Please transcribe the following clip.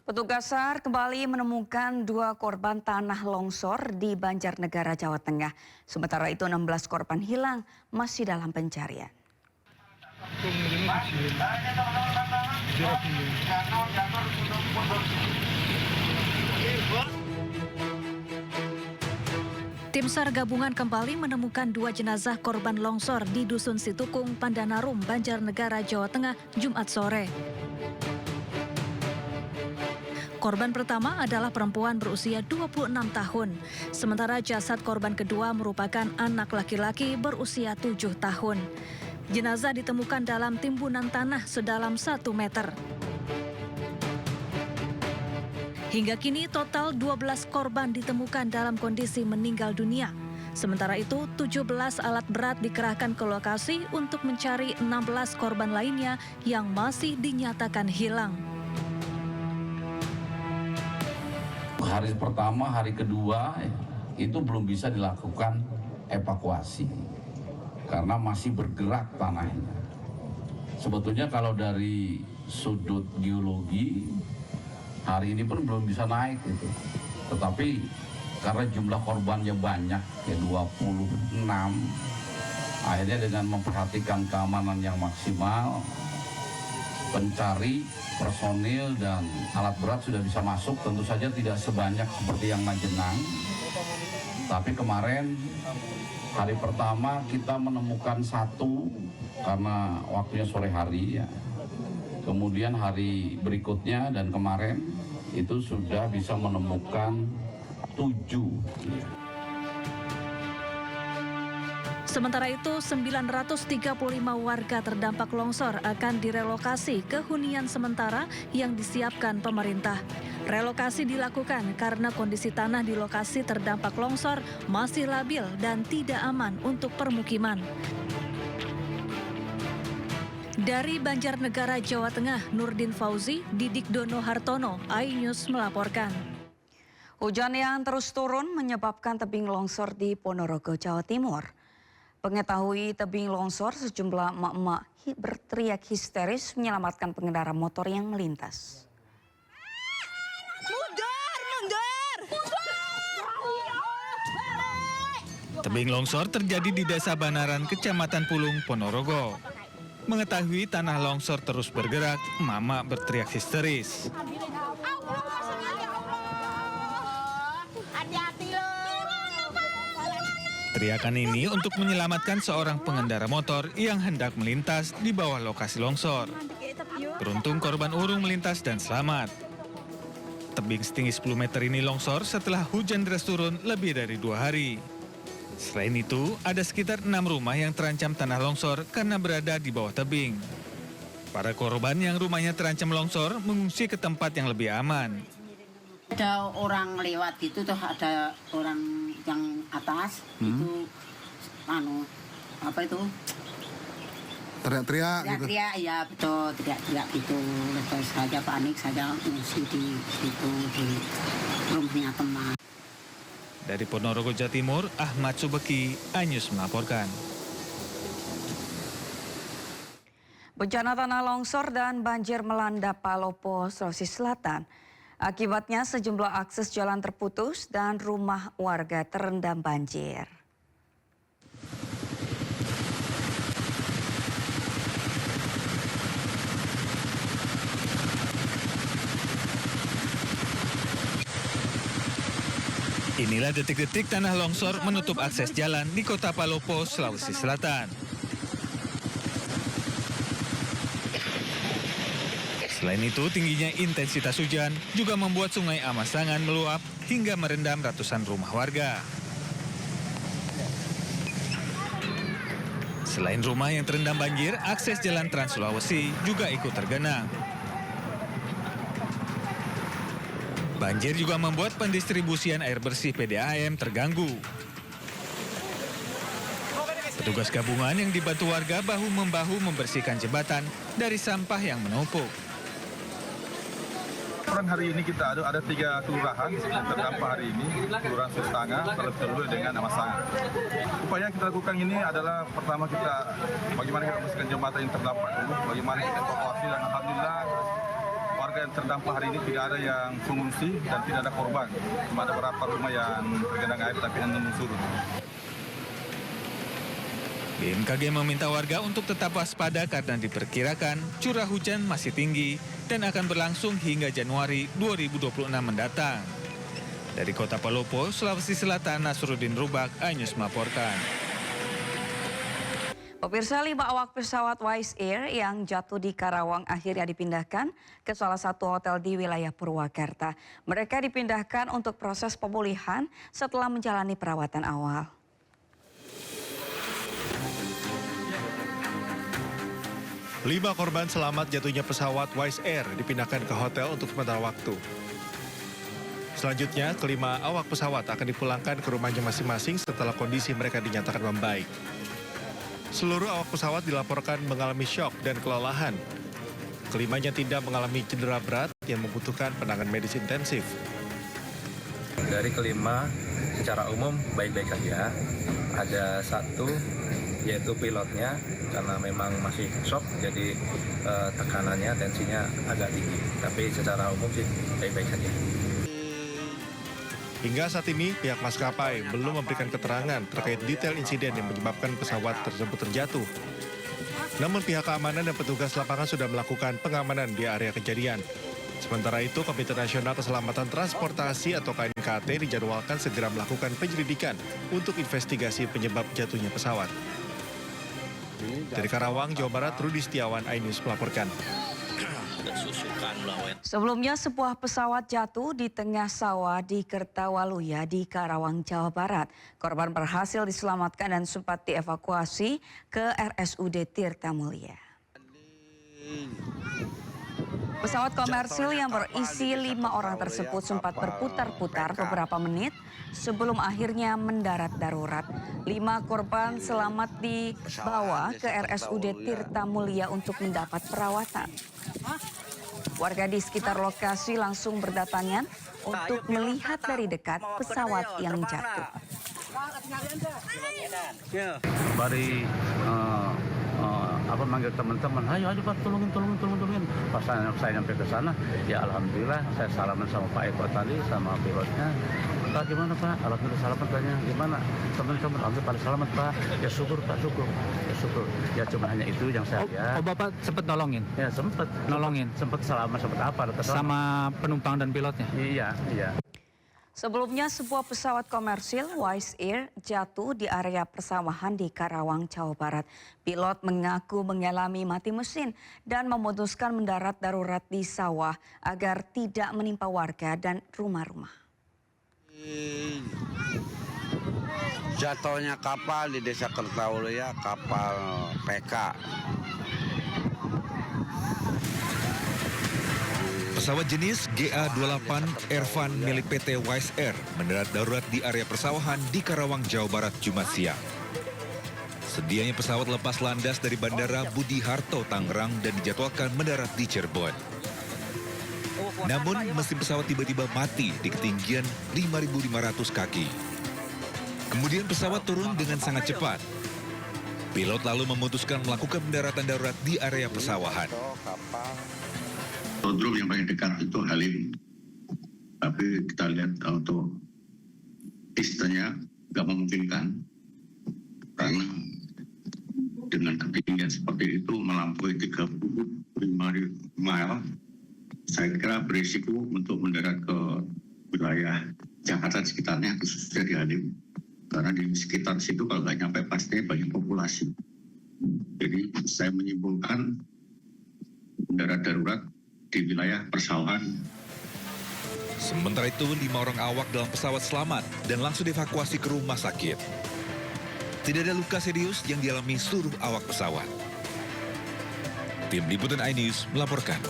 Petugas SAR kembali menemukan 2 korban tanah longsor di Banjarnegara, Jawa Tengah. Sementara itu 16 korban hilang masih dalam pencarian. Tim SAR gabungan kembali menemukan 2 jenazah korban longsor di Dusun Situkung, Pandanarum, Banjarnegara, Jawa Tengah, Jumat sore. Korban pertama adalah perempuan berusia 26 tahun, sementara jasad korban kedua merupakan anak laki-laki berusia 7 tahun. Jenazah ditemukan dalam timbunan tanah sedalam 1 meter. Hingga kini total 12 korban ditemukan dalam kondisi meninggal dunia. Sementara itu 17 alat berat dikerahkan ke lokasi untuk mencari 16 korban lainnya yang masih dinyatakan hilang. Hari pertama, hari kedua itu belum bisa dilakukan evakuasi karena masih bergerak tanahnya. Sebetulnya kalau dari sudut geologi hari ini pun belum bisa naik itu. Tetapi karena jumlah korbannya banyak, ya 26, akhirnya dengan memperhatikan keamanan yang maksimal, pencari personil dan alat berat sudah bisa masuk, tentu saja tidak sebanyak seperti yang Majenang. Tapi kemarin hari pertama kita menemukan 1 karena waktunya sore hari ya. Kemudian hari berikutnya dan kemarin itu sudah bisa menemukan 7. Sementara itu, 935 warga terdampak longsor akan direlokasi ke hunian sementara yang disiapkan pemerintah. Relokasi dilakukan karena kondisi tanah di lokasi terdampak longsor masih labil dan tidak aman untuk permukiman. Dari Banjarnegara, Jawa Tengah, Nurdin Fauzi, Didik Dono Hartono, iNews melaporkan. Hujan yang terus turun menyebabkan tebing longsor di Ponorogo, Jawa Timur. Pengetahui tebing longsor, sejumlah emak-emak berteriak histeris menyelamatkan pengendara motor yang melintas. Tebing longsor terjadi di Desa Banaran, Kecamatan Pulung, Ponorogo. Mengetahui tanah longsor terus bergerak, emak-emak berteriak histeris. Teriakan ini untuk menyelamatkan seorang pengendara motor yang hendak melintas di bawah lokasi longsor. Beruntung korban urung melintas dan selamat. Tebing setinggi 10 meter ini longsor setelah hujan deras turun lebih dari 2 hari. Selain itu, ada sekitar 6 rumah yang terancam tanah longsor karena berada di bawah tebing. Para korban yang rumahnya terancam longsor mengungsi ke tempat yang lebih aman. Ada orang lewat itu tuh, ada orang yang atas itu apa itu teriak-teriak gitu. Teriak ya, betul, teriak-teriak gitu. Terus saja panik saja mengungsi di situ di rumahnya teman. Dari Ponorogo, Jawa Timur, Ahmad Subeki, iNews melaporkan. Bencana tanah longsor dan banjir melanda Palopo, Sulawesi Selatan. Akibatnya sejumlah akses jalan terputus dan rumah warga terendam banjir. Inilah detik-detik tanah longsor menutup akses jalan di Kota Palopo, Sulawesi Selatan. Selain itu, tingginya intensitas hujan juga membuat Sungai Amasangan meluap hingga merendam ratusan rumah warga. Selain rumah yang terendam banjir, akses jalan Trans Sulawesi juga ikut tergenang. Banjir juga membuat pendistribusian air bersih PDAM terganggu. Petugas gabungan yang dibantu warga bahu-membahu membersihkan jembatan dari sampah yang menumpuk. Hari ini kita ada 3 kelurahan yang terdampak hari ini, Kelurahan Sustanga, terlebih dengan Amasangan. Upaya yang kita lakukan ini adalah pertama bagaimana kita membersihkan jembatan yang terdampak dulu, bagaimana kita evakuasi, dan alhamdulillah warga yang terdampak hari ini tidak ada yang pengungsi dan tidak ada korban. Cuma ada beberapa rumah yang tergenang air tapi yang belum surut. BMKG meminta warga untuk tetap waspada karena diperkirakan curah hujan masih tinggi dan akan berlangsung hingga Januari 2026 mendatang. Dari Kota Palopo, Sulawesi Selatan, Nasruddin Rubak, iNews melaporkan. Pemirsa, 5 awak pesawat Wise Air yang jatuh di Karawang akhirnya dipindahkan ke salah satu hotel di wilayah Purwakarta. Mereka dipindahkan untuk proses pemulihan setelah menjalani perawatan awal. Lima korban selamat jatuhnya pesawat Wise Air dipindahkan ke hotel untuk sementara waktu. Selanjutnya, kelima awak pesawat akan dipulangkan ke rumahnya masing-masing setelah kondisi mereka dinyatakan membaik. Seluruh awak pesawat dilaporkan mengalami syok dan kelelahan. Kelimanya tidak mengalami cedera berat yang membutuhkan penanganan medis intensif. Dari kelima, secara umum baik-baik saja. Ada satu, yaitu pilotnya, karena memang masih shock, jadi tekanannya, tensinya agak tinggi. Tapi secara umum sih baik-baik saja. Hingga saat ini, pihak maskapai belum memberikan keterangan terkait detail insiden yang menyebabkan pesawat tersebut terjatuh. Namun pihak keamanan dan petugas lapangan sudah melakukan pengamanan di area kejadian. Sementara itu, Komite Nasional Keselamatan Transportasi atau KNKT dijadwalkan segera melakukan penyelidikan untuk investigasi penyebab jatuhnya pesawat. Dari Karawang, Jawa Barat, Rudi Setiawan, iNews melaporkan. Sebelumnya sebuah pesawat jatuh di tengah sawah di Kertawaluya di Karawang, Jawa Barat. Korban berhasil diselamatkan dan sempat dievakuasi ke RSUD Tirta Mulia. Pesawat komersil yang berisi 5 orang tersebut sempat berputar-putar beberapa menit sebelum akhirnya mendarat darurat. 5 korban selamat dibawa ke RSUD Tirta Mulia untuk mendapat perawatan. Warga di sekitar lokasi langsung berdatangan untuk melihat dari dekat pesawat yang jatuh. Bari manggil teman-teman, ayo Pak, tolongin. Pas saya nyampe ke sana, ya alhamdulillah saya salaman sama Pak Eko tadi, sama pilotnya. Pak, gimana Pak? Alhamdulillah selamat, tanya gimana? Teman-teman, alhamdulillah pada selamat Pak. Ya syukur Pak, syukur. Ya cuma hanya itu yang saya lihat. Oh Bapak sempat nolongin? Ya sempat selamat, sempat apa? Sama penumpang dan pilotnya? Iya. Sebelumnya sebuah pesawat komersil Wise Air jatuh di area persawahan di Karawang, Jawa Barat. Pilot mengaku mengalami mati mesin dan memutuskan mendarat darurat di sawah agar tidak menimpa warga dan rumah-rumah. Jatuhnya kapal di Desa Kertawaluya, kapal PK. Pesawat jenis GA-28 Airvan milik PT Wise Air mendarat darurat di area persawahan di Karawang, Jawa Barat, Jumat siang. Sedianya pesawat lepas landas dari Bandara Budi Harto, Tangerang dan dijadwalkan mendarat di Cirebon. Namun mesin pesawat tiba-tiba mati di ketinggian 5.500 kaki. Kemudian pesawat turun dengan sangat cepat. Pilot lalu memutuskan melakukan pendaratan darurat di area persawahan. Aerodrom yang paling dekat itu Halim, tapi kita lihat untuk pistanya nggak memungkinkan karena dengan ketinggian seperti itu melampaui 35 mile, saya kira berisiko untuk mendarat ke wilayah Jakarta sekitarnya, khususnya di Halim, karena di sekitar situ kalau nggak nyampe pasti banyak populasi. Jadi saya menyimpulkan mendarat darurat di wilayah persawahan. Sementara itu, 5 orang awak dalam pesawat selamat dan langsung dievakuasi ke rumah sakit. Tidak ada luka serius yang dialami seluruh awak pesawat. Tim Liputan iNews melaporkan.